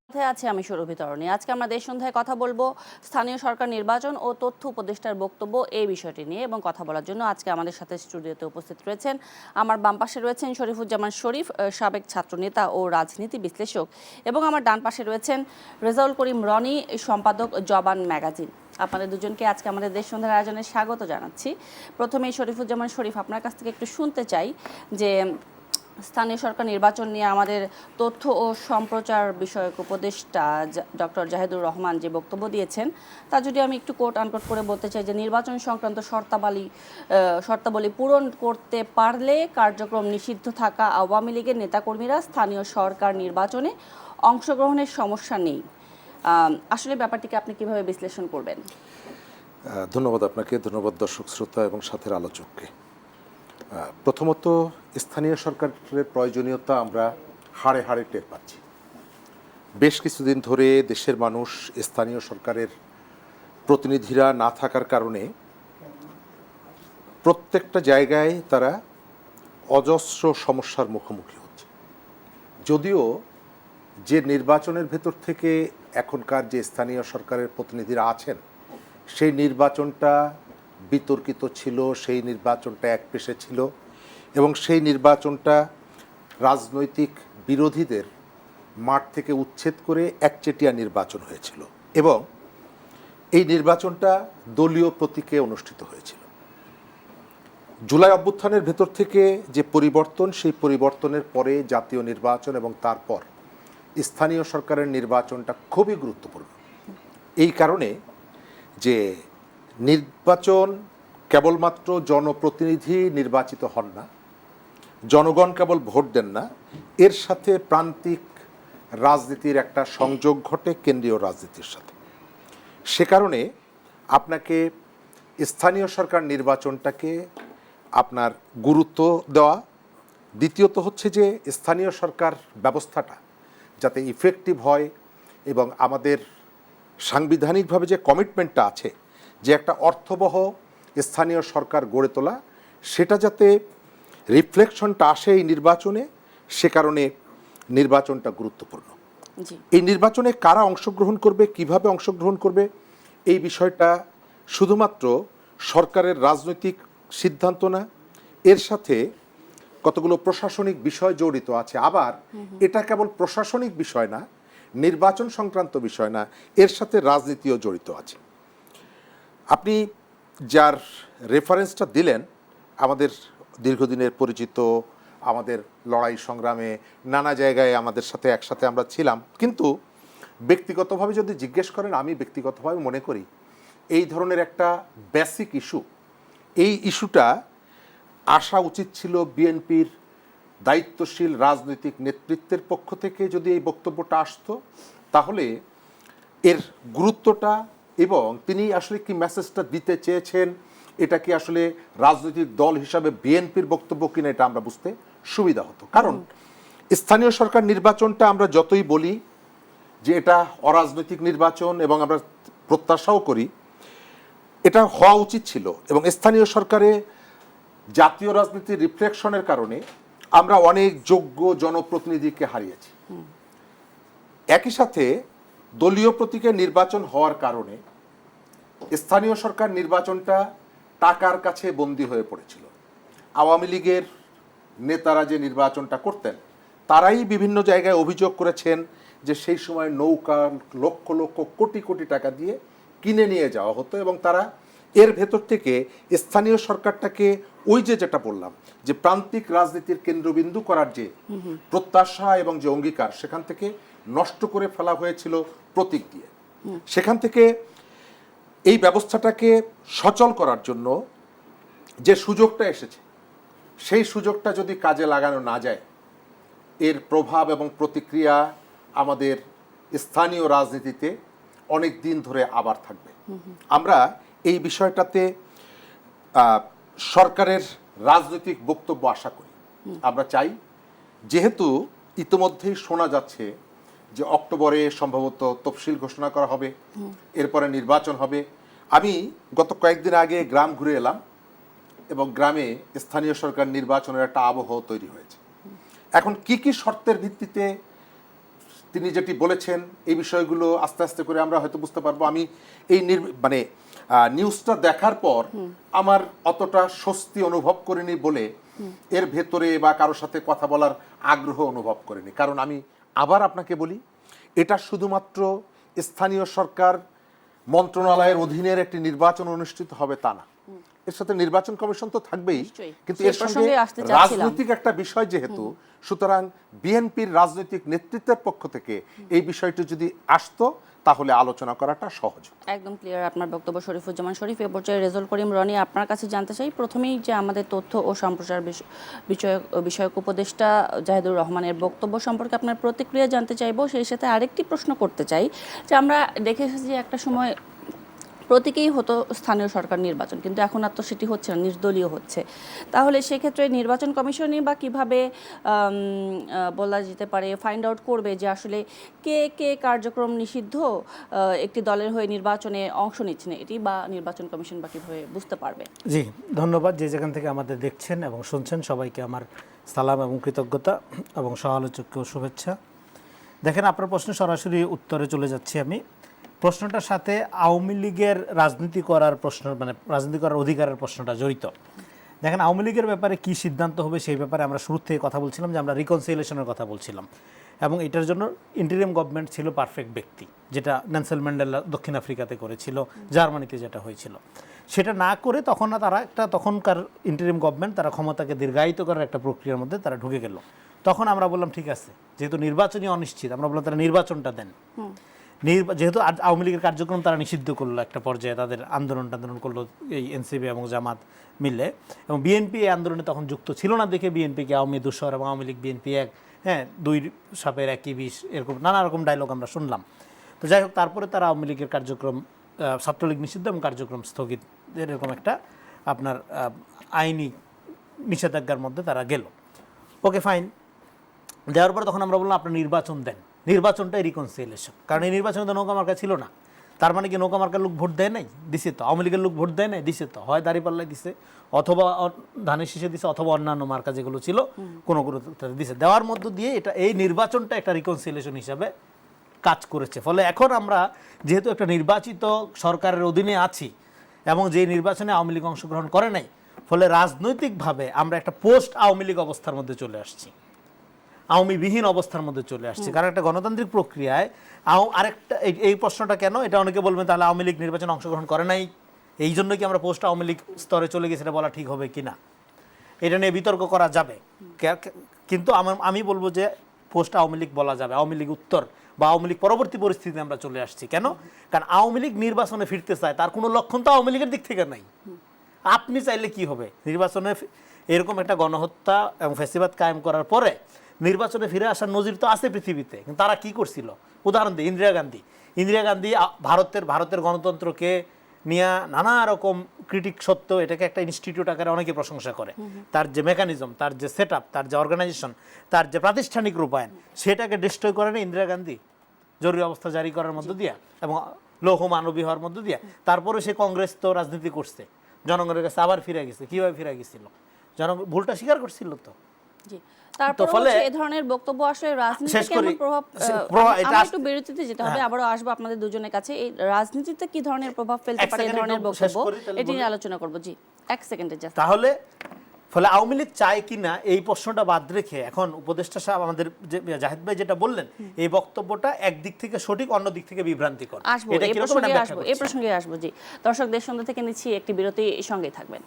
কোথায় আছে আমি সুরভি তরণী। আজকে আমরা দেশ সন্ধ্যায় কথা বলবো স্থানীয় সরকার নির্বাচন ও তথ্য উপদেষ্টার বক্তব্য এই বিষয়টি নিয়ে, এবং কথা বলার জন্য আজকে আমাদের সাথে স্টুডিওতে উপস্থিত রয়েছেন আমার বাম পাশে রয়েছেন শরীফুজ্জামান শরীফ, সাবেক ছাত্রনেতা ও রাজনীতি বিশ্লেষক, এবং আমার ডান পাশে রয়েছেন রেজাউল করিম রনি, সম্পাদক জবান ম্যাগাজিন। আপনাদের দুজনকে আজকে আমাদের দেশ সন্ধ্যার আয়োজনে স্বাগত জানাচ্ছি। প্রথমেই শরীফুজ্জামান শরীফ, আপনার কাছ থেকে একটু শুনতে চাই যে স্থানীয় সরকার নির্বাচন নিয়ে আমাদের তথ্য ও সম্প্রচার বিষয়ক উপদেষ্টা ডক্টর জাহিদুর রহমান যে বক্তব্য দিয়েছেন, তা যদি আমি একটু কোট আনকোট করে বলতে চাই যে নির্বাচন সংক্রান্ত শর্তাবলী পূরণ করতে পারলে কার্যক্রম নিষিদ্ধ থাকা আওয়ামী লীগের নেতাকর্মীরা স্থানীয় সরকার নির্বাচনে অংশগ্রহণের সমস্যা নেই। আসলে ব্যাপারটিকে আপনি কিভাবে বিশ্লেষণ করবেন? ধন্যবাদ আপনাকে, ধন্যবাদ দর্শক শ্রোতা এবং সাথের আলোচককে। প্রথমত, স্থানীয় সরকারের প্রয়োজনীয়তা আমরা হাড়ে হাড়ে টের পাচ্ছি। বেশ কিছুদিন ধরে দেশের মানুষ স্থানীয় সরকারের প্রতিনিধিরা না থাকার কারণে প্রত্যেকটা জায়গায় তারা অজস্র সমস্যার মুখোমুখি হচ্ছে। যদিও যে নির্বাচনের ভেতর থেকে এখনকার যে স্থানীয় সরকারের প্রতিনিধিরা আছেন, সেই নির্বাচনটা বিতর্কিত ছিল, সেই নির্বাচনটা একপেশে ছিল, এবং সেই নির্বাচনটা রাজনৈতিক বিরোধীদের মাঠ থেকে উচ্ছেদ করে একচেটিয়া নির্বাচন হয়েছিল, এবং এই নির্বাচনটা দলীয় প্রতীকে অনুষ্ঠিত হয়েছিল। জুলাই অভ্যুত্থানের ভেতর থেকে যে পরিবর্তন, সেই পরিবর্তনের পরে জাতীয় নির্বাচন এবং তারপর স্থানীয় সরকারের নির্বাচনটা খুবই গুরুত্বপূর্ণ। এই কারণে যে নির্বাচন কেবলমাত্র জনপ্রতিনিধি নির্বাচিত হন না, জনগণ কেবল ভোট দেন না, এর সাথে প্রান্তিক রাজনীতির একটা সংযোগ ঘটে কেন্দ্রীয় রাজনীতির সাথে। সে কারণে আপনাকে স্থানীয় সরকার নির্বাচনটাকে আপনার গুরুত্ব দেওয়া। দ্বিতীয়ত হচ্ছে যে স্থানীয় সরকার ব্যবস্থাটা যাতে ইফেক্টিভ হয়, এবং আমাদের সাংবিধানিকভাবে যে কমিটমেন্টটা আছে যে একটা অর্থবহ স্থানীয় সরকার গড়ে তোলা, সেটা যাতে রিফ্লেকশনটা আসে এই নির্বাচনে, সে কারণে নির্বাচনটা গুরুত্বপূর্ণ। এই নির্বাচনে কারা অংশগ্রহণ করবে, কিভাবে অংশগ্রহণ করবে, এই বিষয়টা শুধুমাত্র সরকারের রাজনৈতিক সিদ্ধান্ত না, এর সাথে কতগুলো প্রশাসনিক বিষয় জড়িত আছে। আবার এটা কেবল প্রশাসনিক বিষয় না, নির্বাচন সংক্রান্ত বিষয় না, এর সাথে রাজনীতিও জড়িত আছে। আপনি যার রেফারেন্সটা দিলেন, আমাদের দীর্ঘদিনের পরিচিত, আমাদের লড়াই সংগ্রামে নানা জায়গায় আমাদের সাথে একসাথে আমরা ছিলাম, কিন্তু ব্যক্তিগতভাবে যদি জিজ্ঞেস করেন, আমি ব্যক্তিগতভাবে মনে করি এই ধরনের একটা বেসিক ইস্যু, এই ইস্যুটা আসা উচিত ছিল বিএনপির দায়িত্বশীল রাজনৈতিক নেতৃত্বের পক্ষ থেকে। যদি এই বক্তব্যটা আসতো, তাহলে এর গুরুত্বটা এবং তিনি আসলে কি মেসেজটা দিতে চেয়েছেন, এটা কি আসলে রাজনৈতিক দল হিসাবে বিএনপির বক্তব্য কিনা, এটা আমরা বুঝতে সুবিধা হতো। কারণ স্থানীয় সরকার নির্বাচনটা আমরা যতই বলি যে এটা অরাজনৈতিক নির্বাচন, এবং আমরা প্রত্যাশাও করি এটা হওয়া উচিত ছিল, এবং স্থানীয় সরকারে জাতীয় রাজনীতির রিফ্লেকশনের কারণে আমরা অনেক যোগ্য জনপ্রতিনিধিকে হারিয়েছি। একই সাথে দলীয় প্রতীকে নির্বাচন হওয়ার কারণে স্থানীয় সরকার নির্বাচনটা টাকার কাছে বন্দী হয়ে পড়েছিল। আওয়ামী লীগের নেতারা যে নির্বাচনটা করতেন, তারাই বিভিন্ন জায়গায় অভিযোগ করেছেন যে সেই সময় নৌকা লক্ষ লক্ষ কোটি কোটি টাকা দিয়ে কিনে নিয়ে যাওয়া হতো, এবং তারা এর ভেতর থেকে স্থানীয় সরকারটাকে ওই যেটা বললাম যে প্রান্তিক রাজনীতির কেন্দ্রবিন্দু করার যে প্রত্যাশা এবং যে অঙ্গীকার, সেখান থেকে নষ্ট করে ফেলা হয়েছিল প্রতীক দিয়ে। সেখান থেকে এই ব্যবস্থাটাকে সচল করার জন্য যে সুযোগটা এসেছে, সেই সুযোগটা যদি কাজে লাগানো না যায়, এর প্রভাব এবং প্রতিক্রিয়া আমাদের স্থানীয় রাজনীতিতে অনেক দিন ধরে আবার থাকবে। আমরা এই বিষয়টাতে সরকারের রাজনৈতিক বক্তব্য আশা করি। আমরা চাই, যেহেতু ইতিমধ্যেই শোনা যাচ্ছে যে অক্টোবরে সম্ভবত তফসিল ঘোষণা করা হবে, এরপরে নির্বাচন হবে। আমি গত কয়েকদিন আগে গ্রাম ঘুরে এলাম, এবং গ্রামে স্থানীয় সরকার নির্বাচনের একটা আবহ তৈরি হয়েছে। এখন কি কি শর্তের ভিত্তিতে তিনি যেটি বলেছেন এই বিষয়গুলো আস্তে আস্তে করে আমরা হয়তো বুঝতে পারবো। আমি এই নিউজটা দেখার পর আমার অতটা স্বস্তি অনুভব করিনি বলে এর ভেতরে বা কারোর সাথে কথা বলার আগ্রহ অনুভব করিনি। কারণ আমি আবার আপনাকে বলি, এটা শুধুমাত্র স্থানীয় সরকার মন্ত্রণালয়ের অধীনের একটি নির্বাচন অনুষ্ঠিত হবে তা না, এর সাথে নির্বাচন কমিশন তো থাকবেই, কিন্তু এর সঙ্গে রাজনৈতিক একটা বিষয় যেহেতু, সুতরাং বিএনপির রাজনৈতিক নেতৃত্বের পক্ষ থেকে এই বিষয়টি যদি আসতো তাহলে আলোচনা করাটা সহজ। একদম ক্লিয়ার আপনার বক্তব্য শরীফুজ্জামান শরীফ। এ পর্যায়ে রেজাউল করিম রনি, আপনার কাছে জানতে চাই প্রথমেই যে আমাদের তথ্য ও সম্প্রচার বিষয়ক উপদেষ্টা জাহিদুর রহমানের বক্তব্য সম্পর্কে আপনার প্রতিক্রিয়া জানতে চাইবো। সেই সাথে আরেকটি প্রশ্ন করতে চাই যে আমরা দেখে এসেছি একটা সময় প্রতীকেই হতো স্থানীয় সরকার নির্বাচন, কিন্তু এখন আর তো সেটি হচ্ছে না, নির্দলীয় হচ্ছে। তাহলে সেক্ষেত্রে নির্বাচন কমিশনই বা কীভাবে বলা যেতে পারে ফাইন্ড আউট করবে যে আসলে কে কে কার্যক্রম নিষিদ্ধ একটি দলের হয়ে নির্বাচনে অংশ নিচ্ছে না, এটি বা নির্বাচন কমিশন বা কীভাবে বুঝতে পারবে? জি ধন্যবাদ। যে যেখান থেকে আমাদের দেখছেন এবং শুনছেন সবাইকে আমার সালাম এবং কৃতজ্ঞতা এবং সমালোচককেও শুভেচ্ছা। দেখেন, আপনার প্রশ্ন সরাসরি উত্তরে চলে যাচ্ছি আমি। প্রশ্নটার সাথে আওয়ামী লীগের রাজনীতি করার প্রশ্ন, মানে রাজনীতি করার অধিকারের প্রশ্নটা জড়িত। দেখেন, আওয়ামী লীগের ব্যাপারে কী সিদ্ধান্ত হবে সেই ব্যাপারে আমরা শুরু থেকে কথা বলছিলাম যে আমরা রিকনসিলিয়েশনের কথা বলছিলাম, এবং এটার জন্য ইন্টারিম গভর্নমেন্ট ছিল পারফেক্ট ব্যক্তি, যেটা নেলসন ম্যান্ডেলা দক্ষিণ আফ্রিকাতে করেছিল, জার্মানিতে যেটা হয়েছিল। সেটা না করে তখনকার ইন্টারিম গভর্নমেন্ট তারা ক্ষমতাকে দীর্ঘায়িত করার একটা প্রক্রিয়ার মধ্যে তারা ঢুকে গেল। তখন আমরা বললাম ঠিক আছে, যেহেতু নির্বাচনই অনিশ্চিত, আমরা বললাম তারা নির্বাচনটা দেন। যেহেতু আওয়ামী লীগের কার্যক্রম তারা নিষিদ্ধ করলো, একটা পর্যায়ে তাদের আন্দোলন করলো এই এনসিপি এবং জামাত মিলে, এবং বিএনপি এই আন্দোলনে তখন যুক্ত ছিল না দেখে বিএনপিকে আওয়ামী দূষর এবং আওয়ামী লীগ বিএনপি এক, হ্যাঁ, দুই সাপের একই বিষ, এরকম নানা রকম ডায়লগ আমরা শুনলাম। তো যাই হোক, তারপরে তারা আওয়ামী লীগের কার্যক্রম, ছাত্রলীগ নিষিদ্ধ এবং কার্যক্রম স্থগিত, এরকম একটা আপনার আইনি নিষেধাজ্ঞার মধ্যে তারা গেল। ওকে, ফাইন। দেওয়ার পরে তখন আমরা বললাম আপনার নির্বাচন দেন। নির্বাচনটাই রিকনসিলিয়েশন, কারণ এই নির্বাচনে তো নৌকা মার্কা ছিল না। তার মানে কি নৌকা মার্কার লোক ভোট দেয় নাই? দিছে তো। আওয়ামী লীগের লোক ভোট দেয় নাই? দিছে তো। হয় দাঁড়িপাল্লায় দিছে, অথবা ধানের শীষে দিছে, অথবা অন্যান্য মার্কা যেগুলো ছিল কোনো দিছে। দেওয়ার মধ্য দিয়ে এই নির্বাচনটা একটা রিকনসিলিয়েশন হিসাবে কাজ করেছে। ফলে এখন আমরা যেহেতু একটা নির্বাচিত সরকারের অধীনে আছি এবং যে নির্বাচনে আওয়ামী লীগ অংশগ্রহণ করে নাই, ফলে রাজনৈতিকভাবে আমরা একটা পোস্ট আওয়ামী লীগ অবস্থার মধ্যে চলে আসছি, আওয়ামীবিহীন অবস্থার মধ্যে চলে আসছে। কারণ একটা গণতান্ত্রিক প্রক্রিয়ায় আরেকটা এই প্রশ্নটা কেন, এটা অনেকে বলবেন তাহলে আওয়ামী লীগ নির্বাচনে অংশগ্রহণ করে নাই, এই জন্য কি আমরা পোস্ট আওয়ামী লীগ স্তরে চলে গেছি, এটা বলা ঠিক হবে কি না, এটা নিয়ে বিতর্ক করা যাবে। কিন্তু আমি বলবো যে পোস্ট আওয়ামী লীগ বলা যাবে। আওয়ামী লীগ উত্তর বা আওয়ামী লীগ পরবর্তী পরিস্থিতিতে আমরা চলে আসছি। কেন? কারণ আওয়ামী লীগ নির্বাচনে ফিরতে চায়, তার কোনো লক্ষণ তো আওয়ামী লীগের দিক থেকে নাই। আপনি চাইলে কি হবে, নির্বাচনে এরকম একটা গণহত্যা এবং ফ্যাসিবাদ কায়েম করার পরে নির্বাচনে ফিরে আসার নজির তো আছে পৃথিবীতে। কিন্তু তারা কি করছিল? উদাহরণ দিই, ইন্দিরা গান্ধী ভারতের গণতন্ত্রকে নিয়ে নানা রকম ক্রিটিক সত্ত্বেও এটাকে একটা ইনস্টিটিউট আকারে অনেকে প্রশংসা করে। তার যে মেকানিজম, তার যে সেট আপ, তার যে অর্গানাইজেশন, তার যে প্রাতিষ্ঠানিক রূপায়ণ, সেটাকে ডিস্ট্রয় করে না ইন্দিরা গান্ধী জরুরি অবস্থা জারি করার মধ্য দিয়া এবং লৌহ মানবী হওয়ার মধ্য দিয়া। তারপরে সে কংগ্রেস তো রাজনীতি করছে, জনগণের কাছে আবার ফিরে গেছে। কিভাবে ফিরে গেছিল? জনগণ ভুলটা স্বীকার করছিল তো। তারপরে এই ধরনের বক্তব্য আসলে রাজনীতিতে কেমন প্রভাব, আমরা একটু বিরতিতে যেতে হবে, আবারও আসবো আপনাদের দুজনের কাছে। এই রাজনীতিতে কি ধরনের প্রভাব ফেলতে পারে এই ধরনের বক্তব্য, এটি নিয়ে আলোচনা করব। জি, এক সেকেন্ডে জাস্ট। তাহলে ফলে আওয়ামী লীগ চায় কিনা এই প্রশ্নটা বাদ রেখে এখন উপদেষ্টা সাহেব আমাদের জাহিদ ভাই যেটা বললেন, এই বক্তব্যটা একদিক থেকে সঠিক, অন্য দিক থেকে বিভ্রান্তিকর। এই প্রসঙ্গে আসবো। জি, দর্শক, দেশ সন্ধ্যা থেকে নিচ্ছি একটি বিরতি, সঙ্গেই থাকবেন।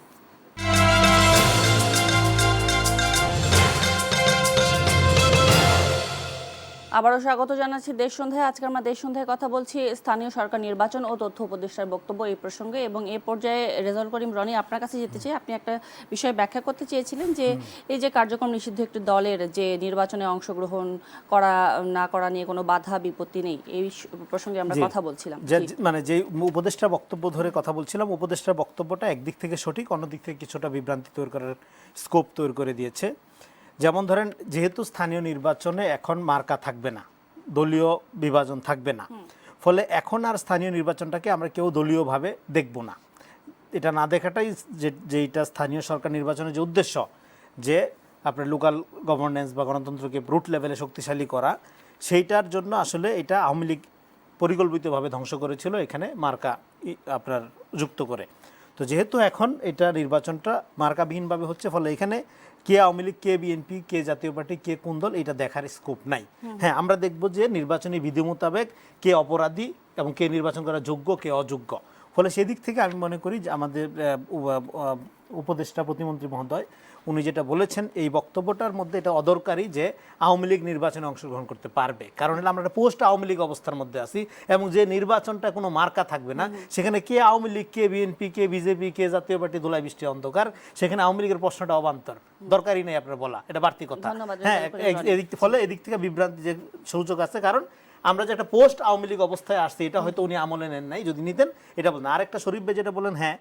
আবারও স্বাগত জানাচ্ছি দেশ সন্ধ্যায়। আজকে আমরা দেশ সন্ধ্যায় কথা বলছি স্থানীয় সরকার নির্বাচন ও তথ্য উপদেষ্টার বক্তব্য এই প্রসঙ্গে, এবং এই পর্যায়ে রেজাউল করিম রনি, আপনার কাছে যেতে চাই। আপনি একটা বিষয় ব্যাখ্যা করতে চেয়েছিলেন যে এই যে কার্যক্রম নিষিদ্ধ একটি দলের যে নির্বাচনে অংশগ্রহণ করা না করা নিয়ে কোনো বাধা বিপত্তি নেই, এই প্রসঙ্গে আমরা কথা বলছিলাম। মানে যে উপদেষ্টার বক্তব্য ধরে কথা বলছিলাম, উপদেষ্টার বক্তব্যটা একদিক থেকে সঠিক, অন্য দিক থেকে কিছুটা বিভ্রান্তি তৈরি করার স্কোপ তৈরি করে দিয়েছে। যেমন ধরেন, যেহেতু স্থানীয় নির্বাচনে এখন মার্কা থাকবে না, দলীয় বিভাজন থাকবে না, ফলে এখন আর স্থানীয় নির্বাচনটাকে আমরা কেউ দলীয়ভাবে দেখব না। এটা না দেখাটাই যেটা স্থানীয় সরকার নির্বাচনের যে উদ্দেশ্য, যে আপনার লোকাল গভর্নেন্স বা গণতন্ত্রকে রুট লেভেলে শক্তিশালী করা, সেইটার জন্য আসলে এটা আওয়ামী লীগ পরিকল্পিতভাবে ধ্বংস করেছিল এখানে মার্কা আপনার যুক্ত করে। তো যেহেতু এখন এটা নির্বাচনটা মার্কাবিহীনভাবে হচ্ছে, ফলে এখানে কে আওয়ামী লীগ, কে বিএনপি, কে জাতীয় পার্টি, কে কোন দল, এটা দেখার স্কোপ নাই। হ্যাঁ, আমরা দেখব যে নির্বাচনী বিধি মোতাবেক কে অপরাধী এবং কে নির্বাচন করা যোগ্য, কে অযোগ্য। ফলে সেদিক থেকে আমি মনে করি যে আমাদের উপদেষ্টা প্রতিমন্ত্রী মহোদয় উনি যেটা বলেছেন এই বক্তব্যটার মধ্যে এটা অদরকারি যে আওয়ামী লীগ নির্বাচনে অংশগ্রহণ করতে পারবে। কারণ হলো আমরা একটা পোস্ট আওয়ামী লীগ অবস্থার মধ্যে আছি এবং যে নির্বাচনটা কোনো মার্কা থাকবে না, সেখানে কে আওয়ামী লীগ, কে বিএনপি, কে বিজেপি, কে জাতীয় পার্টি, ধুলাই বৃষ্টি অন্ধকার, সেখানে আওয়ামী লীগের প্রশ্নটা অবান্তর, দরকারই নেই আপনার বলা, এটা বাড়তি কথা। হ্যাঁ, ফলে এদিক থেকে বিভ্রান্তি যে সুযোগ আছে, কারণ আমরা যে একটা পোস্ট আওয়ামী লীগ অবস্থায় আসছি এটা হয়তো উনি আমলে নেন নাই, যদি নিতেন এটা বলেন। আর একটা শরীফ ভাই যেটা বলেন, হ্যাঁ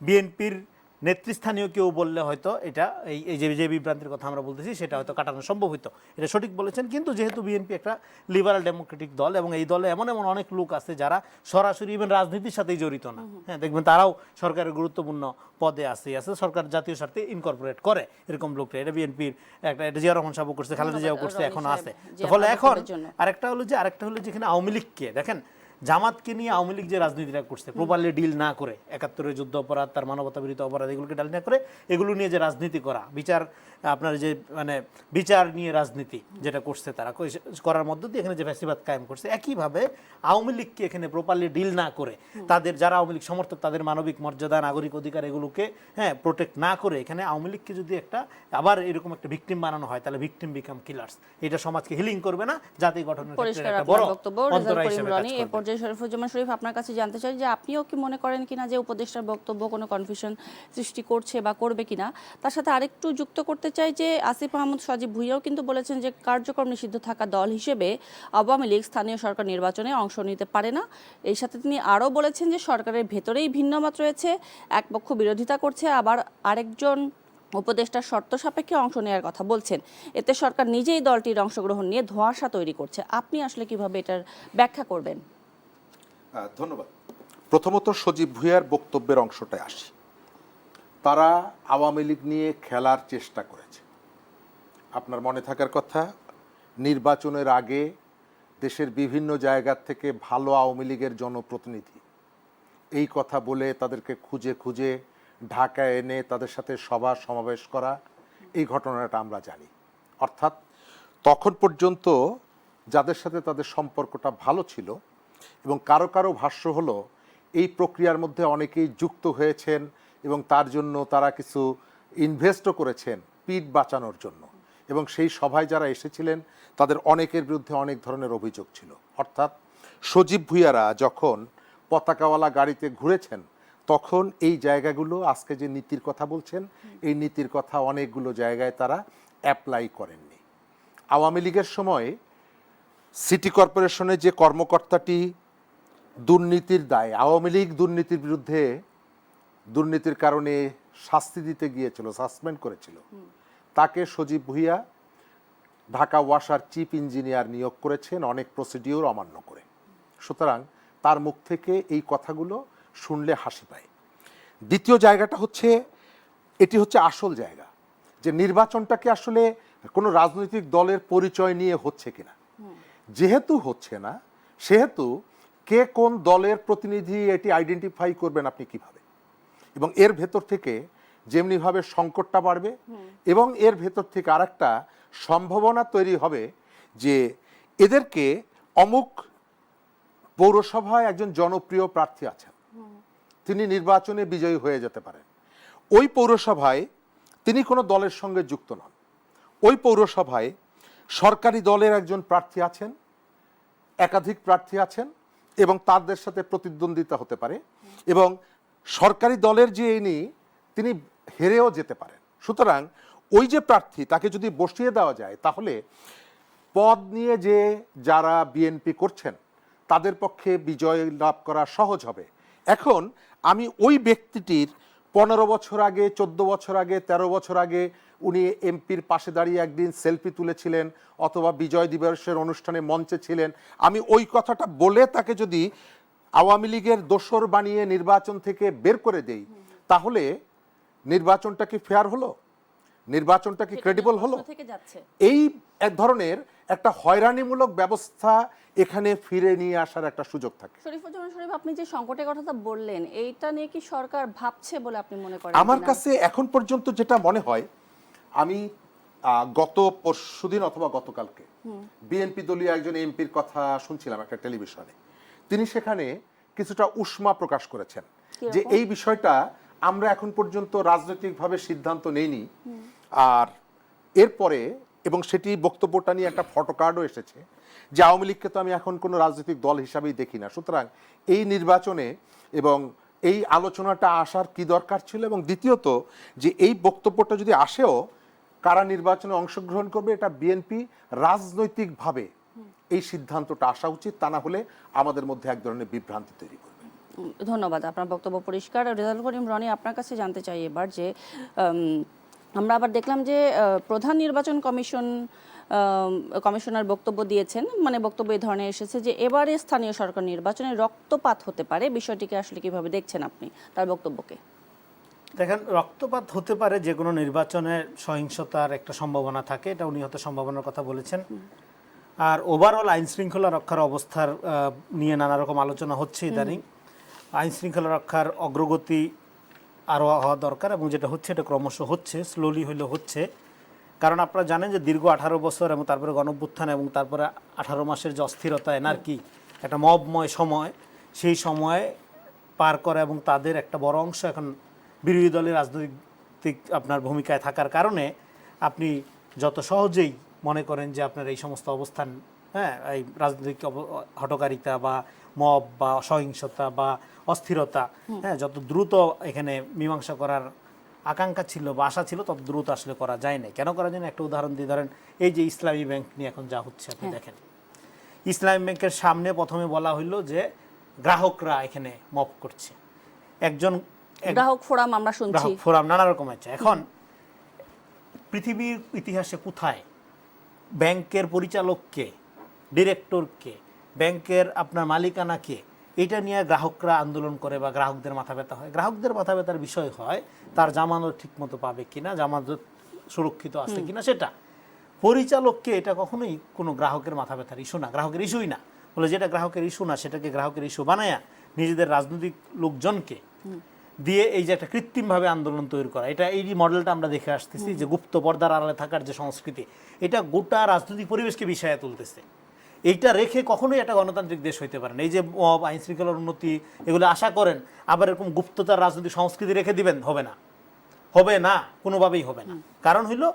বিএনপির নেতৃস্থানীয় কেউ বললে হয়তো এটা এই যে বিভ্রান্তির কথা আমরা বলতেছি সেটা হয়তো কাটানো সম্ভব হতো, এটা সঠিক বলেছেন। কিন্তু যেহেতু বিএনপি একটা লিবারাল ডেমোক্রেটিক দল এবং এই দলে এমন এমন অনেক লোক আছে যারা সরাসরি ইভেন রাজনীতির সাথেই জড়িত না, হ্যাঁ দেখবেন তারাও সরকারের গুরুত্বপূর্ণ পদে আছে সরকার জাতীয় স্বার্থে ইনকর্পোরেট করে এরকম লোকটা, এটা বিএনপির এটা জিয়া রহমান সাহেব করছে, খালেদা জিয়াও করছে, এখন আছে। ফলে এখন আরেকটা হলো যেখানে আওয়ামী লীগকে দেখেন, জামাতকে নিয়ে আওয়ামী লীগ যে রাজনীতিটা করছে প্রপারলি ডিল না করে, ৭১-এর যুদ্ধ অপরাধ, তার মানবতা বিরোধী অপরাধ, এগুলোকে ডিল না করে এগুলো নিয়ে যে রাজনীতি করা, আপনার যে বিচার নিয়ে রাজনীতি যেটা করছে তারা করার মধ্য দিয়ে এখানে যে ফ্যাসিবাদ কায়েম করছে, একইভাবে আওয়ামী লীগকে এখানে প্রপারলি ডিল না করে তাদের যারা আওয়ামী লীগ সমর্থক তাদের মানবিক মর্যাদা, নাগরিক অধিকার এগুলোকে প্রোটেক্ট না করে এখানে আওয়ামী লীগকে যদি আবার এরকম একটা ভিকটিম বানানো হয়, তাহলে ভিকটিম বিকাম কিলার্স, এটা সমাজকে হিলিং করবে না, জাতি গঠনের ক্ষেত্রে একটা বড় অন্তরায় হিসেবে কাজ করবে। শরীফুজ্জামান শরীফ, আপনার কাছে জানতে চাই যে আপনিও কি মনে করেন কিনা যে উপদেষ্টার বক্তব্য কোনো কনফিউশন সৃষ্টি করছে বা করবে কিনা? তার সাথে আরেকটু যুক্ত করতে চাই যে আসিফ মাহমুদ সজীব ভুঁইয়াও কিন্তু বলেছেন যে কার্যক্রম নিষিদ্ধ থাকা দল হিসেবে আওয়ামী লীগ স্থানীয় সরকার নির্বাচনে অংশ নিতে পারে না। এই সাথে তিনি আরও বলেছেন যে সরকারের ভেতরেই ভিন্নমত রয়েছে, এক পক্ষ বিরোধিতা করছে, আবার আরেকজন উপদেষ্টার শর্ত সাপেক্ষে অংশ নেওয়ার কথা বলছেন। এতে সরকার নিজেই দলটির অংশগ্রহণ নিয়ে ধোঁয়াশা তৈরি করছে। আপনি আসলে কিভাবে এটার ব্যাখ্যা করবেন? ধন্যবাদ। প্রথমত সজীব ভুঁইয়ার বক্তব্যের অংশটায় আসি। তারা আওয়ামী লীগ নিয়ে খেলার চেষ্টা করেছে। আপনার মনে থাকার কথা, নির্বাচনের আগে দেশের বিভিন্ন জায়গা থেকে ভালো আওয়ামী লীগের জনপ্রতিনিধি এই কথা বলে তাদেরকে খুঁজে খুঁজে ঢাকায় এনে তাদের সাথে সভা সমাবেশ করা, এই ঘটনাটা আমরা জানি। অর্থাৎ তখন পর্যন্ত যাদের সাথে তাদের সম্পর্কটা ভালো ছিল, এবং কারো কারো ভাষ্য হলো এই প্রক্রিয়ার মধ্যে অনেকেই যুক্ত হয়েছেন এবং তার জন্য তারা কিছু ইনভেস্টও করেছেন পিঠ বাঁচানোর জন্য, এবং সেই সভায় যারা এসেছিলেন তাদের অনেকের বিরুদ্ধে অনেক ধরনের অভিযোগ ছিল। অর্থাৎ সজীব ভুঁইয়ারা যখন পতাকাওয়ালা গাড়িতে ঘুরেছেন তখন এই জায়গাগুলো আজকে যে নীতির কথা বলছেন এই নীতির কথা অনেকগুলো জায়গায় তারা অ্যাপ্লাই করেননি। আওয়ামী লীগের সময় সিটি কর্পোরেশনের যে কর্মকর্তাটি দুর্নীতির দায়, আওয়ামী লীগ দুর্নীতির বিরুদ্ধে দুর্নীতির কারণে শাস্তি দিতে গিয়েছিল, সাসপেন্ড করেছিল, তাকে সজীব ভুঁইয়া ঢাকা ওয়াসার চিফ ইঞ্জিনিয়ার নিয়োগ করেছেন অনেক প্রসিডিওর অমান্য করে। সুতরাং তার মুখ থেকে এই কথাগুলো শুনলে হাসি পায়। দ্বিতীয় জায়গাটা হচ্ছে, এটি হচ্ছে আসল জায়গা যে নির্বাচনটাকে আসলে কোনো রাজনৈতিক দলের পরিচয় নিয়ে হচ্ছে কিনা। যেহেতু হচ্ছে না, সেহেতু কে কোন দলের প্রতিনিধি এটি আইডেন্টিফাই করবেন আপনি কিভাবে, এবং এর ভেতর থেকে যেমনিভাবে সংকটটা বাড়বে এবং এর ভেতর থেকে আরেকটা সম্ভাবনা তৈরি হবে যে এদেরকে অমুক পৌরসভায় একজন জনপ্রিয় প্রার্থী আছেন, তিনি নির্বাচনে বিজয়ী হয়ে যেতে পারেন, ওই পৌরসভায় তিনি কোনো দলের সঙ্গে যুক্ত নন, ওই পৌরসভায় সরকারি দলের একজন প্রার্থী আছেন, একাধিক প্রার্থী আছেন এবং তাদের সাথে প্রতিদ্বন্দ্বিতা হতে পারে, এবং সরকারি দলের যে ইনি তিনি হেরেও যেতে পারেন। সুতরাং ওই যে প্রার্থী তাকে যদি বসিয়ে দেওয়া যায় তাহলে পদ নিয়ে যে যারা বিএনপি করছেন তাদের পক্ষে বিজয় লাভ করা সহজ হবে। এখন আমি ওই ব্যক্তিটির 15 বছর আগে, 14 বছর আগে, 13 বছর আগে উনি এমপির পাশে দাঁড়িয়ে একদিন সেলফি তুলেছিলেন অথবা বিজয় দিবসের অনুষ্ঠানে মঞ্চে ছিলেন, আমি ওই কথাটা বলে তাকে যদি আওয়ামী লীগের দোসর বানিয়ে নির্বাচন থেকে বের করে দেই, তাহলে নির্বাচনটা কি ফেয়ার হলো? নির্বাচনটা কি ক্রেডিবল হলো? এই এক ধরনের একটা হয়রানিমূলক ব্যবস্থা এখানে ফিরে নিয়ে আসার একটা সুযোগ থাকে। শরীফুজ্জামান শরীফ, আপনি যে সংকটের কথাটা বললেন, এইটা নিয়ে কি সরকার ভাবছে বলে আপনি মনে করেন? আমার কাছে এখন পর্যন্ত যেটা মনে হয়, আমি গত পরশুদিন অথবা গতকালকে বিএনপি দলীয় একজন এমপির কথা শুনছিলাম একটা টেলিভিশনে। তিনি সেখানে কিছুটা উষ্মা প্রকাশ করেছেন যে এই বিষয়টা আমরা এখন পর্যন্ত রাজনৈতিকভাবে সিদ্ধান্ত নেইনি, আর এরপরে এবং সেটি বক্তব্যটা নিয়ে একটা ফটোকার্ডও এসেছে যে আওয়ামী লীগকে তো আমি এখন কোনো রাজনৈতিক দল হিসাবেই দেখি না, সুতরাং এই নির্বাচনে এবং এই আলোচনাটা আসার কি দরকার ছিল, এবং দ্বিতীয়ত যে এই বক্তব্যটা যদি আসেও কারা নির্বাচনে অংশগ্রহণ করবে এটা বিএনপি রাজনৈতিকভাবে এই সিদ্ধান্তটা আসা উচিত, তা না হলে আমাদের মধ্যে এক ধরনের বিভ্রান্তি তৈরি করবে। ধন্যবাদ, আপনার বক্তব্য পরিষ্কার। রেজাউল করিম রনি, আপনার কাছে জানতে চাই এবার যে আমরা আবার দেখলাম যে প্রধান নির্বাচন কমিশনার বক্তব্য দিয়েছেন, মানে বক্তব্য এই ধরনের এসেছে যে এবারে স্থানীয় সরকার নির্বাচনে রক্তপাত হতে পারে। বিষয়টিকে আসলে কিভাবে দেখছেন আপনি, তার বক্তব্যকে? দেখেন, রক্তপাত হতে পারে, যে কোনো নির্বাচনে সহিংসতার একটা সম্ভাবনা থাকে, এটা উনি হয়তো সম্ভাবনার কথা বলেছেন। আর ওভারঅল আইন শৃঙ্খলা রক্ষার অবস্থার নিয়ে নানা রকম আলোচনা হচ্ছে ইদানিং। আইন শৃঙ্খলা রক্ষার অগ্রগতি আরও হওয়া দরকার, এবং যেটা হচ্ছে এটা ক্রমশ হচ্ছে, স্লোলি হলেও হচ্ছে। কারণ আপনারা জানেন যে দীর্ঘ 18 বছর এবং তারপরে গণঅভ্যুত্থান এবং তারপরে 18 মাসের যে অস্থিরতা, এনার্কি, একটা মবময় সময়, সেই সময় পার করা, এবং তাদের একটা বড় অংশ এখন বিরোধী দলের রাজনৈতিক আপনার ভূমিকায় থাকার কারণে আপনি যত সহজেই মনে করেন যে আপনার এই সমস্ত অবস্থান, হ্যাঁ, এই রাজনৈতিক হটকারিতা বা মব বা সহিংসতা বা অস্থিরতা, হ্যাঁ, যত দ্রুত এখানে মীমাংসা করার আকাঙ্ক্ষা ছিল বা আশা ছিল তত দ্রুত আসলে করা যায় না। কেন করা যায় না? একটা উদাহরণ দিয়ে ধরেন, এই যে ইসলামী ব্যাংক নিয়ে এখন যা হচ্ছে আপনি দেখেন, ইসলামী ব্যাংকের সামনে প্রথমে বলা হইলো যে গ্রাহকরা এখানে মব করছে, একজন গ্রাহক ফোরাম আমরা শুনছি, গ্রাহক ফোরাম, নানা রকম আছে। এখন পৃথিবীর ইতিহাসে কোথায় ব্যাংকের পরিচালককে, ডিরেক্টরকে, ব্যাংকের আপনার মালিকানাকে, এটা নিয়ে গ্রাহকরা আন্দোলন করে বা গ্রাহকদের মাথা ব্যথা হয়? গ্রাহকদের মাথা ব্যথার বিষয় হয় তার জামানত ঠিকমতো পাবে কিনা, জামানত সুরক্ষিত আছে কিনা সেটা। পরিচালককে এটা কখনোই কোনো গ্রাহকের মাথা ব্যথার ইস্যু না, গ্রাহকের ইস্যুই না। বলে যেটা গ্রাহকের ইস্যু না সেটাকে গ্রাহকের ইস্যু বানায়া নিজেদের রাজনৈতিক লোকজনকে দিয়ে এই যে একটা কৃত্রিমভাবে আন্দোলন তৈরি করা, এটা এই মডেলটা আমরা দেখে আসতেছি যে গুপ্ত পর্দার আড়ালে থাকার যে সংস্কৃতি, এটা গোটা রাজনৈতিক পরিবেশকে বিষয়ে তুলতেছে। এইটা রেখে কখনোই একটা গণতান্ত্রিক দেশ হইতে পারে না। এই যে আইন শৃঙ্খলার উন্নতি এগুলো আশা করেন, আবার এরকম গুপ্ততার রাজনৈতিক সংস্কৃতি রেখে দিবেন, হবে না, হবে না, কোনোভাবেই হবে না। কারণ হইলো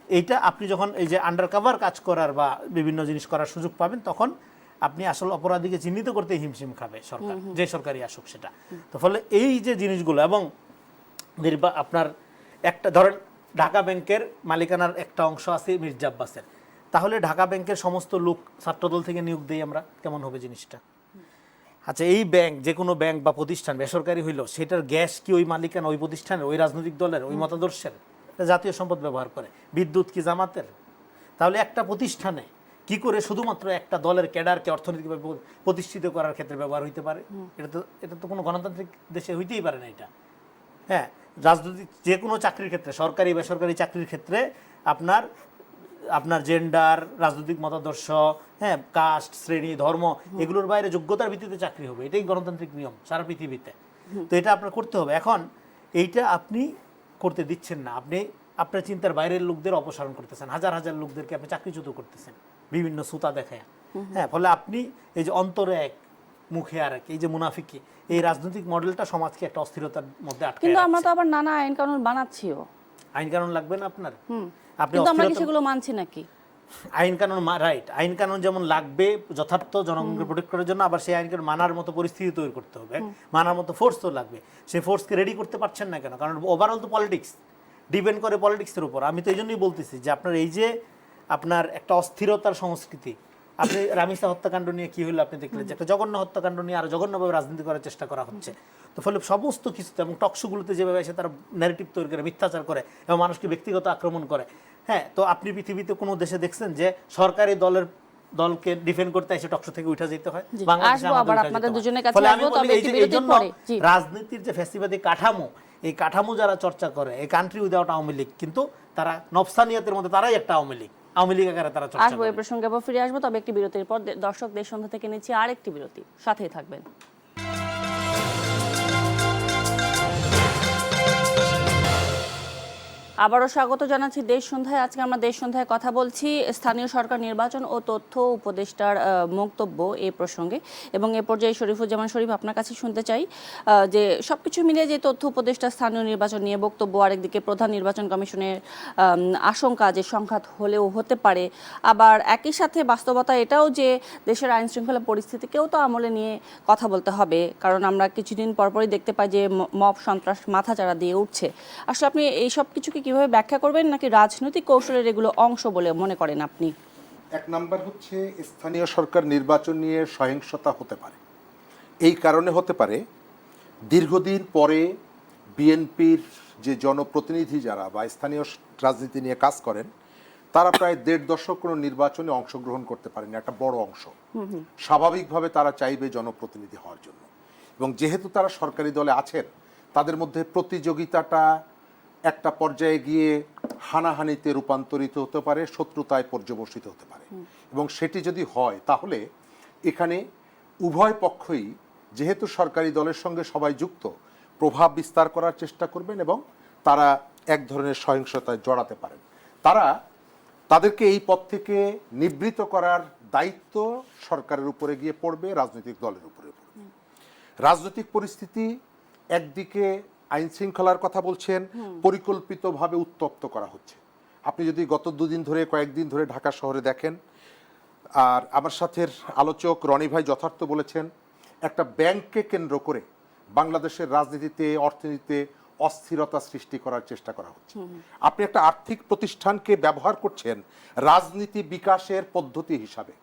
এইটা আপনি যখন এই যে আন্ডারকভার কাজ করার বা বিভিন্ন জিনিস করার সুযোগ পাবেন, তখন আপনি আসল অপরাধীকে চিহ্নিত করতে হিমশিম খাবে সরকার, যে সরকারই আসুক সেটা। তো ফলে এই যে জিনিসগুলো, এবং আপনার একটা ধরেন ঢাকা ব্যাংকের মালিকানার একটা অংশ আছে মির্জা আব্বাসের, তাহলে ঢাকা ব্যাংকের সমস্ত লোক ছাত্রদল থেকে নিয়োগ দেই আমরা, কেমন হবে জিনিসটা? আচ্ছা, এই ব্যাংক, যে কোনো ব্যাংক বা প্রতিষ্ঠান বেসরকারি হইলো, সেটার গ্যাস কি ওই মালিকানা ওই প্রতিষ্ঠানের, ওই রাজনৈতিক দলের, ওই মতাদর্শের? জাতীয় সম্পদ ব্যবহার করে। বিদ্যুৎ কি জামাতের? তাহলে একটা প্রতিষ্ঠানে কি করে শুধুমাত্র একটা দলের ক্যাডারকে অর্থনৈতিকভাবে প্রতিষ্ঠিত করার ক্ষেত্রে ব্যবহার হইতে পারে? এটা তো কোনো গণতান্ত্রিক দেশে হইতেই পারে না এটা। হ্যাঁ, রাজনৈতিক যে কোনো চাকরির ক্ষেত্রে, সরকারি বেসরকারি চাকরির ক্ষেত্রে আপনার জেন্ডার, রাজনৈতিক মতাদর্শ, হ্যাঁ, কাস্ট, শ্রেণী, ধর্ম, এগুলোর বাইরে যোগ্যতার ভিত্তিতে চাকরি হবে। এটাই গণতান্ত্রিক নিয়ম সারা পৃথিবীতে। তো এটা আপনার করতে হবে। এখন এইটা আপনি করতে দিচ্ছেন না, আপনি আপনার চিন্তার বাইরের লোকদের অপসারণ করতেছেন, হাজার হাজার লোকদেরকে আপনি চাকরিচ্যুত করতেছেন বিভিন্ন সুতা দেখায়। হ্যাঁ, ফলে আপনি এই যে অন্তরে এক মুখে আর এক, এই যে মুনাফিকি, এই রাজনৈতিক মডেলটা সমাজকে একটা অস্থিরতার মধ্যে আটকে। কিন্তু আমরা তো আবার নানা আইন কানুন বানাচ্ছিও। আইন কানুন লাগবে না আপনার? আপনি কিন্তু আমরা কি সেগুলো মানছি নাকি? আইন কানুন রাইট, আইন কানুন যেমন লাগবে যথার্থ জনগণকে প্রোটেক্ট করার জন্য, আবার সেই আইন কানুন মানার মতো পরিস্থিতি তৈরি করতে হবে, মানার মতো ফোর্স তো লাগবে। সেই ফোর্সকে রেডি করতে পারছেন না কেন? কারণ ওভারঅল তো পলিটিক্স ডিপেন্ড করে পলিটিক্সের উপর। আমি তো এই জন্যই বলতেছি যে আপনার এই যে আপনার একটা অস্থিরতার সংস্কৃতি, আপনি রামিসা হত্যাকাণ্ড নিয়ে কি হলো আপনি দেখলেন যে একটা জঘন্য হত্যাকাণ্ড নিয়ে আরো জঘন্যভাবে রাজনীতি করার চেষ্টা করা হচ্ছে। তো ফলে সমস্ত কিছুতে এবং টকশোগুলোতে যেভাবে এসে তারা ন্যারেটিভ তৈরি করে, মিথ্যাচার করে এবং মানুষকে ব্যক্তিগত আক্রমণ করে। হ্যাঁ, তো আপনি পৃথিবীতে কোনো দেশে দেখছেন যে সরকারি দলকে ডিফেন্ড করতে এসে টকশো থেকে উঠে যেতে হয়? রাজনীতির যে ফ্যাসিবাদী কাঠামো, এই কাঠামো যারা চর্চা করে, এই কান্ট্রি উইদাউট আওয়ামী লীগ, কিন্তু তারা নফসানিয়াতের মধ্যে তারাই একটা আওয়ামী লীগ। আওয়ামী লীগ আকারে তারা চর্চা আসবো এই করে। প্রসঙ্গে আবার ফিরে আসবো, তবে একটি বিরতির পর দর্শক দেশ সন্ধ্যা থেকে নিচ্ছি আরেকটি বিরতি, সাথেই থাকবেন। আবারও স্বাগত জানাচ্ছি দেশ সন্ধ্যায়। আজকে আমরা দেশ সন্ধ্যায় কথা বলছি স্থানীয় সরকার নির্বাচন ও তথ্য উপদেষ্টার বক্তব্য এই প্রসঙ্গে, এবং এ পর্যায়ে শরীফুজ্জামান শরীফ আপনার কাছে শুনতে চাই যে সবকিছু মিলিয়ে যে তথ্য উপদেষ্টা স্থানীয় নির্বাচন নিয়ে বক্তব্য, আরেকদিকে প্রধান নির্বাচন কমিশনের আশঙ্কা যে সংঘাত হলেও হতে পারে, আবার একই সাথে বাস্তবতা এটাও যে দেশের আইন শৃঙ্খলা পরিস্থিতিকেও তো আমলে নিয়ে কথা বলতে হবে, কারণ আমরা কিছুদিন পরপরই দেখতে পাই যে মব সন্ত্রাস মাথাচাড়া দিয়ে উঠছে। আসলে আপনি এই সব কিছুকে কিভাবে ব্যাখ্যা করবেন, নাকি রাজনৈতিক কৌশলের এগুলো অংশ বলে মনে করেন আপনি? এক নাম্বার হচ্ছে, স্থানীয় সরকার নির্বাচন নিয়ে সহিংসতা হতে পারে। এই কারণে হতে পারে, দীর্ঘদিন পরে বিএনপির যে জনপ্রতিনিধি যারা বা স্থানীয় রাজনীতি নিয়ে কাজ করেন, তারা প্রায় ১.৫ দশক কোনো নির্বাচনে অংশগ্রহণ করতে পারেনি, একটা বড় অংশ। স্বাভাবিকভাবে তারা চাইবে জনপ্রতিনিধি হওয়ার জন্য, এবং যেহেতু তারা সরকারি দলে আছেন, তাদের মধ্যে প্রতিযোগিতাটা একটা পর্যায়ে গিয়ে হানাহানিতে রূপান্তরিত হতে পারে, শত্রুতায় পর্যবসিত হতে পারে। এবং সেটি যদি হয়, তাহলে এখানে উভয় পক্ষই, যেহেতু সরকারি দলের সঙ্গে সবাই যুক্ত, প্রভাব বিস্তার করার চেষ্টা করবেন এবং তারা এক ধরনের সহিংসতায় জড়াতে পারেন। তাদেরকে এই পথ থেকে নিবৃত্ত করার দায়িত্ব সরকারের উপরে গিয়ে পড়বে, রাজনৈতিক দলের উপরে পড়বে। রাজনৈতিক পরিস্থিতি একদিকে আইন শৃঙ্খলার কথা বলছেন, পরিকল্পিতভাবে উত্তপ্ত করা হচ্ছে। আপনি যদি গত কয়েকদিন ধরে ঢাকা শহরে দেখেন, আর আমার সাথে আলোচক রনি ভাই যথার্থ বলেছেন, একটা ব্যাংককে কেন্দ্র করে বাংলাদেশের রাজনীতিতে, অর্থনীতিতে অস্থিরতা সৃষ্টি করার চেষ্টা করা হচ্ছে। আপনি একটা আর্থিক প্রতিষ্ঠানকে ব্যবহার করছেন রাজনীতি বিকাশের পদ্ধতি হিসাবে।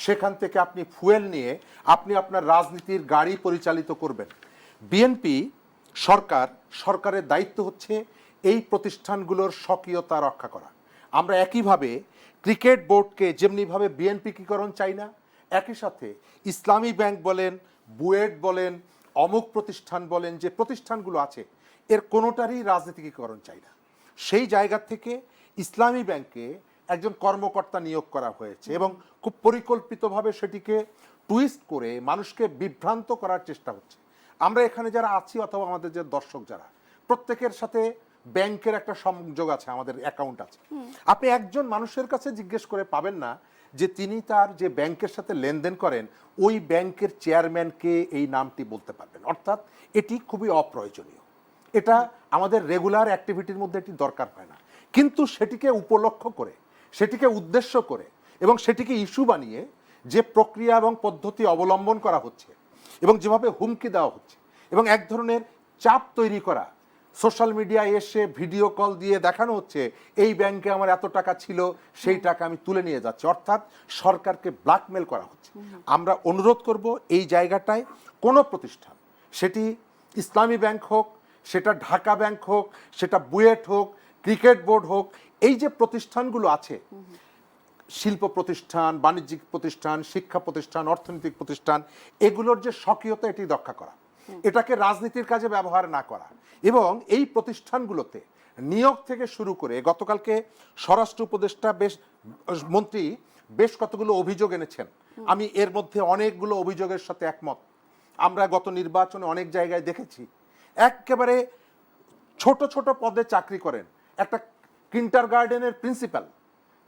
সেখান থেকে আপনি ফুয়েল নিয়ে আপনি আপনার রাজনীতির গাড়ি পরিচালিত করবেন। বিএনপি সরকারের দায়িত্ব হচ্ছে এই প্রতিষ্ঠানগুলোর স্বকীয়তা রক্ষা করা। আমরা একইভাবে ক্রিকেট বোর্ডকে যেমনিভাবে বিএনপিকীকরণ চাই না, একই সাথে ইসলামী ব্যাংক বলেন, বুয়েট বলেন, অমুক প্রতিষ্ঠান বলেন, যে প্রতিষ্ঠানগুলো আছে এর কোনোটারই রাজনীতিকীকরণ চাই না। সেই জায়গা থেকে ইসলামী ব্যাংকে একজন কর্মকর্তা নিয়োগ করা হয়েছে এবং খুব পরিকল্পিতভাবে সেটিকে টুইস্ট করে মানুষকে বিভ্রান্ত করার চেষ্টা হচ্ছে। আমরা এখানে যারা আছি অথবা আমাদের যে দর্শক যারা, প্রত্যেকের সাথে ব্যাংকের একটা সংযোগ আছে, আমাদের অ্যাকাউন্ট আছে। আপনি একজন মানুষের কাছে জিজ্ঞেস করে পাবেন না যে তিনি তার যে ব্যাংকের সাথে লেনদেন করেন ওই ব্যাংকের চেয়ারম্যানকে এই নামটি বলতে পারবেন। অর্থাৎ এটি খুবই অপ্রয়োজনীয়, এটা আমাদের রেগুলার অ্যাক্টিভিটির মধ্যে এটি দরকার হয় না। কিন্তু সেটিকে উপলক্ষ করে, সেটিকে উদ্দেশ্য করে এবং সেটিকে ইস্যু বানিয়ে যে প্রক্রিয়া এবং পদ্ধতি অবলম্বন করা হচ্ছে এবং যেভাবে হুমকি দেওয়া হচ্ছে এবং এক ধরনের চাপ তৈরি করা, সোশ্যাল মিডিয়ায় এসে ভিডিও কল দিয়ে দেখানো হচ্ছে এই ব্যাংকে আমার এত টাকা ছিল, সেই টাকা আমি তুলে নিয়ে যাচ্ছি, অর্থাৎ সরকারকে ব্ল্যাকমেল করা হচ্ছে। আমরা অনুরোধ করব এই জায়গাটায় কোনো প্রতিষ্ঠান, সেটি ইসলামী ব্যাংক হোক, সেটা ঢাকা ব্যাংক হোক, সেটা বুয়েট হোক, ক্রিকেট বোর্ড হোক, এই যে প্রতিষ্ঠানগুলো আছে, শিল্প প্রতিষ্ঠান, বাণিজ্যিক প্রতিষ্ঠান, শিক্ষা প্রতিষ্ঠান, অর্থনৈতিক প্রতিষ্ঠান, এগুলোর যে স্বকীয়তা এটি রক্ষা করা, এটাকে রাজনীতির কাজে ব্যবহার না করা এবং এই প্রতিষ্ঠানগুলোতে নিয়োগ থেকে শুরু করে, গতকালকে স্বরাষ্ট্র উপদেষ্টা মন্ত্রী বেশ কতগুলো অভিযোগ এনেছেন। আমি এর মধ্যে অনেকগুলো অভিযোগের সাথে একমত। আমরা গত নির্বাচনে অনেক জায়গায় দেখেছি একেবারে ছোট ছোট পদে চাকরি করেন একটা কিন্ডারগার্টেনের প্রিন্সিপাল,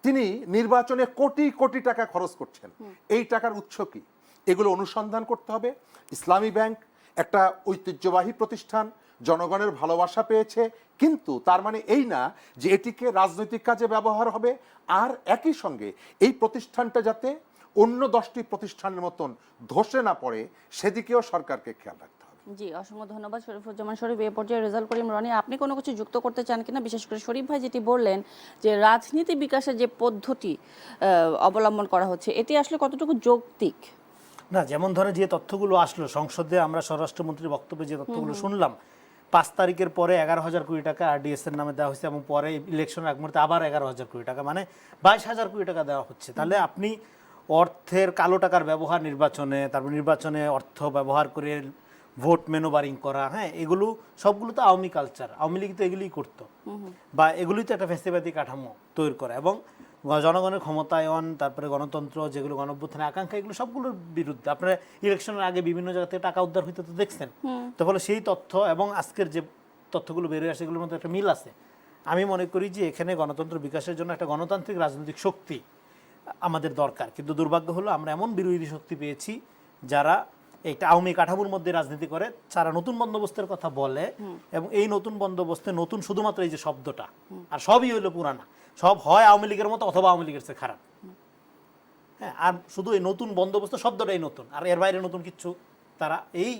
তিনি নির্বাচনে কোটি কোটি টাকা খরচ করছেন। এই টাকার উৎস কি, এগুলো অনুসন্ধান করতে হবে। ইসলামী ব্যাংক একটা ঐতিহ্যবাহী প্রতিষ্ঠান, জনগণের ভালোবাসা পেয়েছে, কিন্তু তার মানে এই না যে এটিকে রাজনৈতিক কাজে ব্যবহার হবে। আর একই সঙ্গে এই প্রতিষ্ঠানটা যাতে অন্য 10টি প্রতিষ্ঠানের মতন ধসে না পড়ে, সেদিকেও সরকারকে খেয়াল রাখতে হবে। জি, অসংখ্য ধন্যবাদ শরীফুজ্জামান শরীফ। এ পর্যায়ে রেজাল্ট করিম রনি, আপনি কোনো কিছু যুক্ত করতে চান কিনা? বিশেষ করে শরীফ ভাই যেটি বললেন যে রাজনীতি বিকাশের যে পদ্ধতি অবলম্বন করা হচ্ছে, এটি আসলে কতটুকু যৌক্তিক? না, যেমন ধরে যে তথ্যগুলো আসলো সংসদে, আমরা স্বরাষ্ট্রমন্ত্রীর বক্তব্যে যে তথ্যগুলো শুনলাম, 5 তারিখের পরে 11,000 কোটি টাকা RDS এর নামে দেওয়া হয়েছে এবং পরে ইলেকশনের এক মুহূর্তে আবার 11,000 কোটি টাকা, মানে 22,000 কোটি টাকা দেওয়া হচ্ছে। তাহলে আপনি অর্থের কালো টাকার ব্যবহার নির্বাচনে, তারপর নির্বাচনে অর্থ ব্যবহার করে ভোট মেনোবারিং করা, হ্যাঁ, এগুলো সবগুলো তো আওয়ামী কালচার। আওয়ামী লীগ তো এগুলিই করতো, বা এগুলোই তো একটা ফ্যাসিবাদী কাঠামো তৈরি করা। এবং জনগণের ক্ষমতায়ন, তারপরে গণতন্ত্র, যেগুলো গণঅভ্যুত্থানের আকাঙ্ক্ষা, এগুলো সবগুলোর বিরুদ্ধে। আপনারা ইলেকশনের আগে বিভিন্ন জায়গা থেকে টাকা উদ্ধার হইতে তো দেখছেন। তো ফলে সেই তথ্য এবং আজকের যে তথ্যগুলো বেরিয়ে আসে এগুলোর মধ্যে একটা মিল আছে। আমি মনে করি যে এখানে গণতন্ত্র বিকাশের জন্য একটা গণতান্ত্রিক রাজনৈতিক শক্তি আমাদের দরকার, কিন্তু দুর্ভাগ্য হলো আমরা এমন বিরোধী শক্তি পেয়েছি যারা একটা আওয়ামী কাঠামোর মধ্যে রাজনীতি করে, যারা নতুন বন্দোবস্তের কথা বলে, এবং এই নতুন বন্দোবস্তে নতুন শুধুমাত্র এই যে শব্দটা, আর সবই হইলো পুরানা, সব হয় আওয়ামী লীগের মতো অথবা আওয়ামী লীগের চেয়ে খারাপ। হ্যাঁ, আর শুধু এই নতুন বন্দোবস্ত শব্দটাই নতুন, আর এর বাইরে নতুন কিছু তারা এই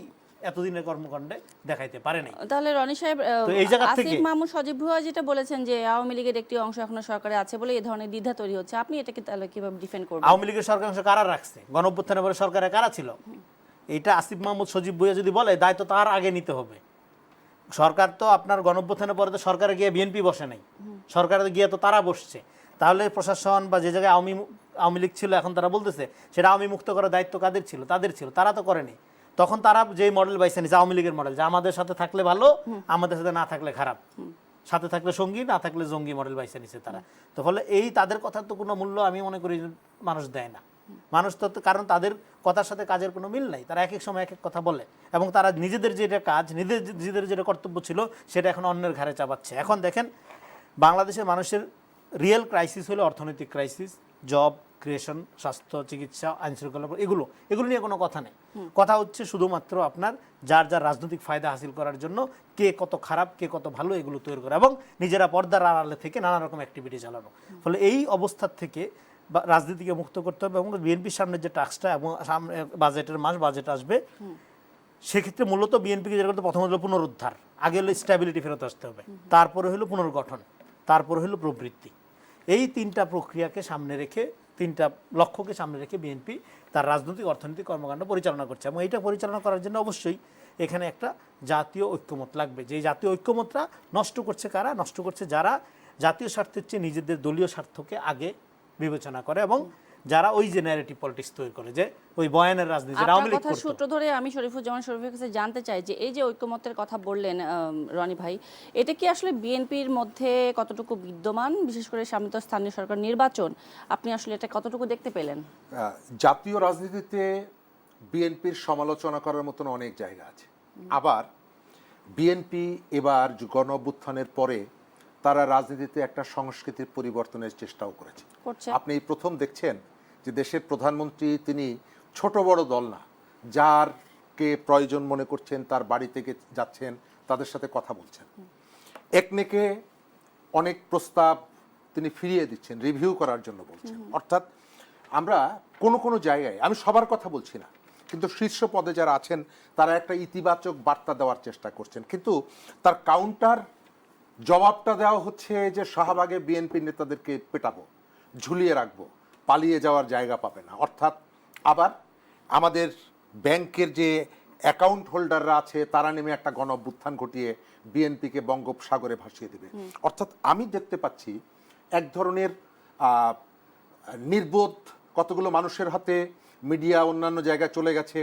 এতদিনের কর্মকাণ্ডে দেখাইতে পারে নাই। তাহলে রনি সাহেব, তো এই জায়গা থেকে আসিফ মাহমুদ সজীব ভুঁইয়া যেটা বলেছেন যে আওয়ামী লীগের একটি অংশ এখনো সরকারে আছে বলে এই ধরনের দ্বিধা তৈরি হচ্ছে, আপনি এটাকে তাহলে কিভাবে ডিফেন্ড করবেন? আওয়ামী লীগের সরকার অংশ কারা রাখছে? গণঅভ্যুত্থানের পরে সরকারে কারা ছিল? এটা আসিফ মাহমুদ সজীব ভুঁইয়া যদি বলে, দায়িত্ব তার আগে নিতে হবে। সরকার তো আপনার গণঅভ্যুত্থানের পরে তো সরকারে গিয়ে বিএনপি বসে নাই, সরকারে গিয়ে তো তারা বসছে। তাহলে প্রশাসন বা যে জায়গায় আওয়ামী লীগ ছিল এখন তারা বলতেছে সেটা আওয়ামী মুক্ত করার দায়িত্ব কাদের ছিল? তাদের ছিল, তারা তো করেনি। তখন তারা যে মডেল বাইছে নিছে, আওয়ামী লীগের মডেল, যে আমাদের সাথে থাকলে ভালো, আমাদের সাথে না থাকলে খারাপ, সাথে থাকলে সঙ্গী, না থাকলে জঙ্গি মডেল বাইছে নিছে তারা। তো ফলে এই তাদের কথার তো কোনো মূল্য আমি মনে করি মানুষ দেয় না। মানুষ তো, কারণ তাদের কথার সাথে কাজের কোনো মিল নাই, তারা এক এক সময় এক এক কথা বলে, এবং তারা নিজেদের যেটা কাজ, নিজেদের যেটা কর্তব্য ছিল সেটা এখন অন্যের ঘাড়ে চাপাচ্ছে। এখন দেখেন, বাংলাদেশের মানুষের রিয়েল ক্রাইসিস হলো অর্থনৈতিক ক্রাইসিস, জব ক্রিয়েশন, স্বাস্থ্য, চিকিৎসা, আইন শৃঙ্খলা, এগুলো নিয়ে কোনো কথা নেই। কথা হচ্ছে শুধুমাত্র আপনার যার যার রাজনৈতিক ফায়দা হাসিল করার জন্য কে কত খারাপ, কে কত ভালো, এগুলো তৈরি করা, এবং নিজেরা পর্দার আড়ালে থেকে নানা রকম অ্যাক্টিভিটি চালানো। ফলে এই অবস্থার থেকে রাজনীতিকে মুক্ত করতে হবে, এবং বিএনপির সামনে যে টাস্কটা, এবং সামনে বাজেটের মাস, বাজেট আসবে, সেক্ষেত্রে মূলত বিএনপিকে যেটা করতে, প্রথমত হলো পুনরুদ্ধার, আগে হলো স্ট্যাবিলিটি ফেরত আসতে হবে, তারপরে হলো পুনর্গঠন, তারপরে হলো প্রবৃত্তি। এই তিনটা প্রক্রিয়াকে সামনে রেখে, তিনটা লক্ষ্যকে সামনে রেখে বিএনপি তার রাজনৈতিক অর্থনৈতিক কর্মকাণ্ড পরিচালনা করছে, এবং এইটা পরিচালনা করার জন্য অবশ্যই এখানে একটা জাতীয় ঐক্যমত লাগবে। যে জাতীয় ঐক্যমতটা নষ্ট করছে কারা? নষ্ট করছে যারা জাতীয় স্বার্থের চেয়ে নিজেদের দলীয় স্বার্থকে আগে বিবেচনা করে, এবং যারা ওই যে ন্যারেটিভ পলিটিক্স তৈরি করে, যে ওই বয়ানের রাজনীতি আওয়ামী লীগ করতো। সূত্র ধরে আমি শরীফুজ্জামান শরীফের কাছে জানতে চাই যে এই যে ঐক্যমতের কথা বললেন রনি ভাই, এটা কি আসলে বিএনপির মধ্যে কতটুকু বিদ্যমান? বিশেষ করে সামনে তো স্থানীয় সরকার নির্বাচন, আপনি আসলে এটা কতটুকু দেখতে পেলেন? জাতীয় রাজনীতিতে বিএনপির সমালোচনা করার মতন অনেক জায়গা আছে। আবার বিএনপি এবার গণঅভ্যুত্থানের পরে তারা রাজনীতিতে একটা সংস্কৃতির পরিবর্তনের চেষ্টাও করেছে। আপনি প্রথম দেখছেন যে দেশের প্রধানমন্ত্রী তিনি ছোট বড় দল না, যারকে প্রয়োজন মনে করছেন তার বাড়ি থেকে যাচ্ছেন, তাদের সাথে কথা বলছেন, একনেকে অনেক প্রস্তাব তিনি ফিরিয়ে দিচ্ছেন, রিভিউ করার জন্য বলছেন। অর্থাৎ আমরা কোনো কোনো জায়গায়, আমি সবার কথা বলছি না, কিন্তু শীর্ষ পদে যারা আছেন তারা একটা ইতিবাচক বার্তা দেওয়ার চেষ্টা করছেন, কিন্তু তার কাউন্টার জবাবটা দেওয়া হচ্ছে যে শাহবাগে বিএনপি নেতাদেরকে পেটাবো, ঝুলিয়ে রাখবো, পালিয়ে যাওয়ার জায়গা পাবে না। অর্থাৎ আবার আমাদের ব্যাংকের যে অ্যাকাউন্ট হোল্ডাররা আছে তারা নেমে একটা গণঅভ্যুত্থান ঘটিয়ে বিএনপিকে বঙ্গোপসাগরে ভাসিয়ে দেবে। অর্থাৎ আমি দেখতে পাচ্ছি এক ধরনের নির্বোধ কতগুলো মানুষের হাতে মিডিয়া অন্যান্য জায়গায় চলে গেছে,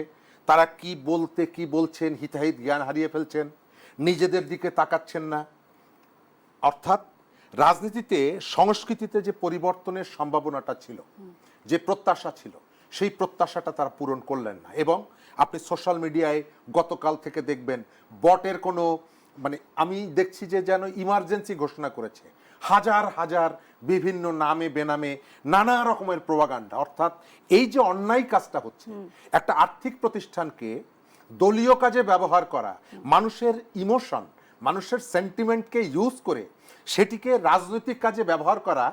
তারা কি বলতে কি বলছেন হিতাহিত জ্ঞান হারিয়ে ফেলছেন, নিজেদের দিকে তাকাচ্ছেন না। অর্থাৎ রাজনীতিতে, সংস্কৃতিতে যে পরিবর্তনের সম্ভাবনাটা ছিল, যে প্রত্যাশা ছিল, সেই প্রত্যাশাটা তারা পূরণ করলেন না। এবং আপনি সোশ্যাল মিডিয়ায় গতকাল থেকে দেখবেন বটের কোনো, মানে আমি দেখছি যে যেন ইমার্জেন্সি ঘোষণা করেছে, হাজার হাজার বিভিন্ন নামে বেনামে নানা রকমের প্রোপাগান্ডা। অর্থাৎ এই যে অন্যায় কাজটা হচ্ছে, একটা আর্থিক প্রতিষ্ঠানকে দলীয় কাজে ব্যবহার করা, মানুষের ইমোশন, মানুষের সেন্টিমেন্টকে ইউজ করে সেটিকে রাজনৈতিক কাজে ব্যবহার করা,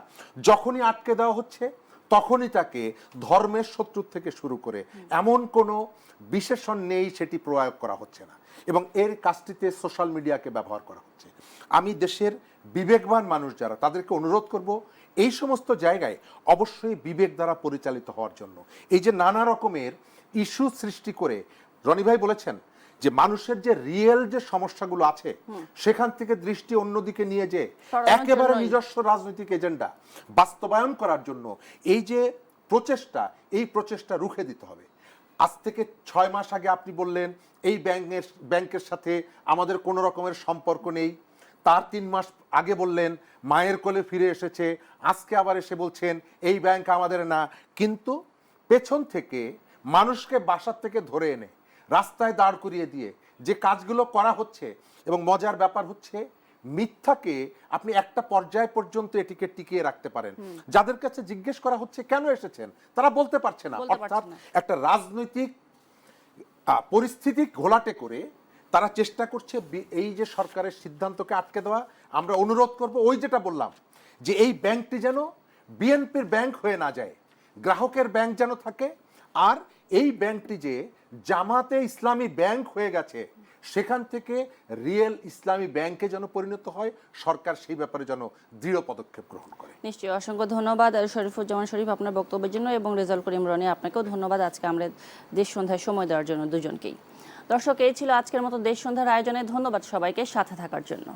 যখনই আটকে দেওয়া হচ্ছে তখনই তাকে ধর্মের শত্রু থেকে শুরু করে এমন কোনো বিশেষণ নেই সেটি প্রয়োগ করা হচ্ছে না, এবং এর কাজটিতে সোশ্যাল মিডিয়াকে ব্যবহার করা হচ্ছে। আমি দেশের বিবেকবান মানুষ যারা, তাদেরকে অনুরোধ করব এই সমস্ত জায়গায় অবশ্যই বিবেক দ্বারা পরিচালিত হওয়ার জন্য। এই যে নানা রকমের ইস্যু সৃষ্টি করে, রনি ভাই বলেছেন যে মানুষের যে রিয়েল যে সমস্যাগুলো আছে সেখান থেকে দৃষ্টি অন্যদিকে নিয়ে যে একেবারে নিজস্ব রাজনৈতিক এজেন্ডা বাস্তবায়ন করার জন্য এই যে প্রচেষ্টা, এই প্রচেষ্টা রুখে দিতে হবে। আজ থেকে 6 মাস আগে আপনি বললেন এই ব্যাংকের সাথে আমাদের কোনো রকমের সম্পর্ক নেই, তার 3 মাস আগে বললেন মায়ের কোলে ফিরে এসেছে, আজকে আবার এসে বলছেন এই ব্যাংক আমাদের না। কিন্তু পেছন থেকে মানুষকে বাসার থেকে ধরে এনে রাস্তায় দাঁড় করিয়ে দিয়ে যে কাজগুলো করা হচ্ছে, এবং মজার ব্যাপার হচ্ছে মিথ্যাকে আপনি একটা পর্যায় পর্যন্ত এটিকে টিকিয়ে রাখতে পারেন। যাদের কাছে জিজ্ঞেস করা হচ্ছে কেন এসেছেন, তারা বলতে পারছে না। অর্থাৎ একটা রাজনৈতিক পরিস্থিতি ঘোলাটে করে তারা চেষ্টা করছে এই যে সরকারের সিদ্ধান্তকে আটকে দেওয়া। আমরা অনুরোধ করব, ওই যেটা বললাম, যে এই ব্যাংকটি যেন বিএনপির ব্যাংক হয়ে না যায়, গ্রাহকের ব্যাংক যেন থাকে। আর এই ব্যাংকটি যে জামাতে ইসলামী ব্যাংক হয়ে গেছে, সেখান থেকে রিয়েল ইসলামী ব্যাংকে যেন পরিণত হয়, সরকার সেই ব্যাপারে যেন দৃঢ় পদক্ষেপ গ্রহণ করে। নিশ্চয়ই, অসংখ্য ধন্যবাদ শরীফুজ্জামান শরীফ আপনার বক্তব্যের জন্য, এবং রেজাউল করিম রনি আপনাকেও ধন্যবাদ আজকে আমরা দেশ সন্ধ্যায় সময় দেওয়ার জন্য দুজনকেই। দর্শক, এই ছিল আজকের মতো দেশ সন্ধ্যার আয়োজনে। ধন্যবাদ সবাইকে সাথে থাকার জন্য।